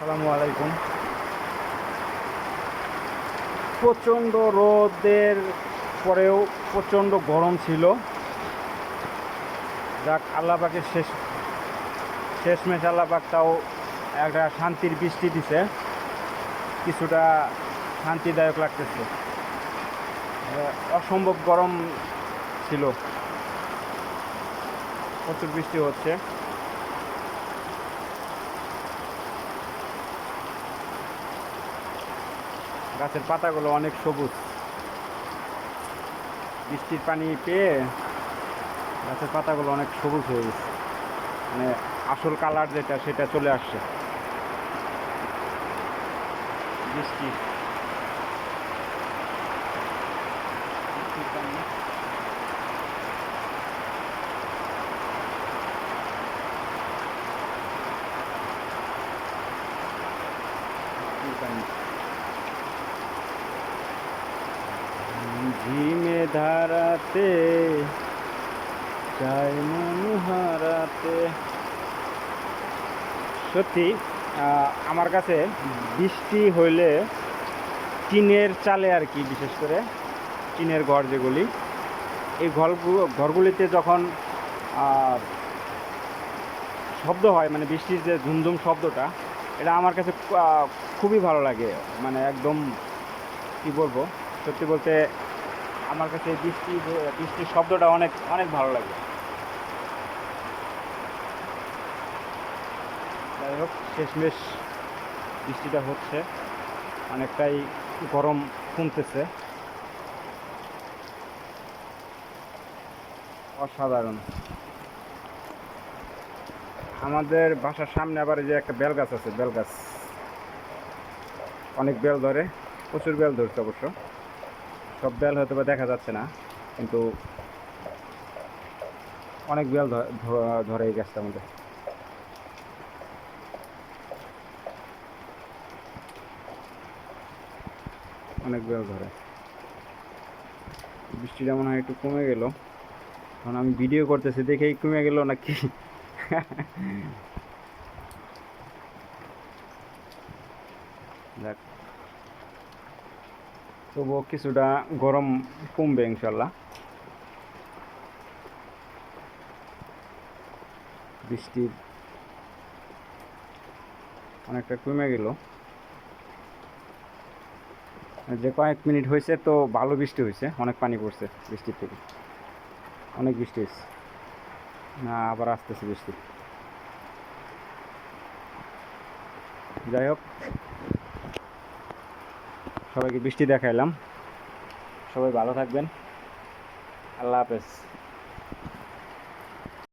আসসালামু আলাইকুম। প্রচণ্ড রোদের পরেও প্রচণ্ড গরম ছিল। যাক, আল্লাহ পাকের শেষমেশ আল্লাহ পাক তাও একটা শান্তির বৃষ্টি দিছে, কিছুটা শান্তিদায়ক লাগতেছে। অসম্ভব গরম ছিল, প্রচুর বৃষ্টি হচ্ছে। গাছের পাতাগুলো অনেক সবুজ, বৃষ্টির পানি পেয়ে গাছের পাতাগুলো অনেক সবুজ হয়ে গেছে, মানে আসল কালার যেটা সেটা চলে আসছে বৃষ্টি বৃষ্টির পানি। বৃষ্টির পানি ঝিমে ধারাতে চাই মন হারাতে। সত্যি আমার কাছে বৃষ্টি হইলে টিনের চালে আর কি, বিশেষ করে টিনের ঘর যেগুলি, এই ঘরগুলিতে যখন শব্দ হয়, মানে বৃষ্টির যে ঝুমঝুম শব্দটা, এটা আমার কাছে খুবই ভালো লাগে। মানে একদম কী বলবো, সত্যি বলতে আমার কাছে বৃষ্টির শব্দটা অনেক অনেক ভালো লাগে। যাই হোক, শেষমেশ বৃষ্টিটা হচ্ছে, অনেকটাই গরম কমতেছে। অসাধারণ। আমাদের বাসার সামনে আবার এই যে একটা বেল গাছ আছে, বেল গাছ অনেক বেল ধরে, প্রচুর বেল ধরছে অবশ্য। সব বেল হয়তো বা দেখা যাচ্ছে না, কিন্তু অনেক বেল ধরে এই গাছটার মধ্যে। অনেক বেল ধরে। বৃষ্টিটা মনে হয় একটু কমে গেল, কারণ আমি ভিডিও করতেছি দেখেই কমে গেল নাকি। যাক, তবুও কিছুটা গরম কমবে ইনশাল্লাহ। বৃষ্টির অনেকটা কমে গেল, যে কয়েক মিনিট হয়েছে তো ভালো বৃষ্টি হয়েছে, অনেক পানি পড়ছে বৃষ্টির থেকে, অনেক বৃষ্টি হয়েছে। না, আবার আসতেছে বৃষ্টি। যাই হোক, সবাইকে বৃষ্টি দেখাইলাম। সবাই ভালো থাকবেন। আল্লাহ হাফেজ।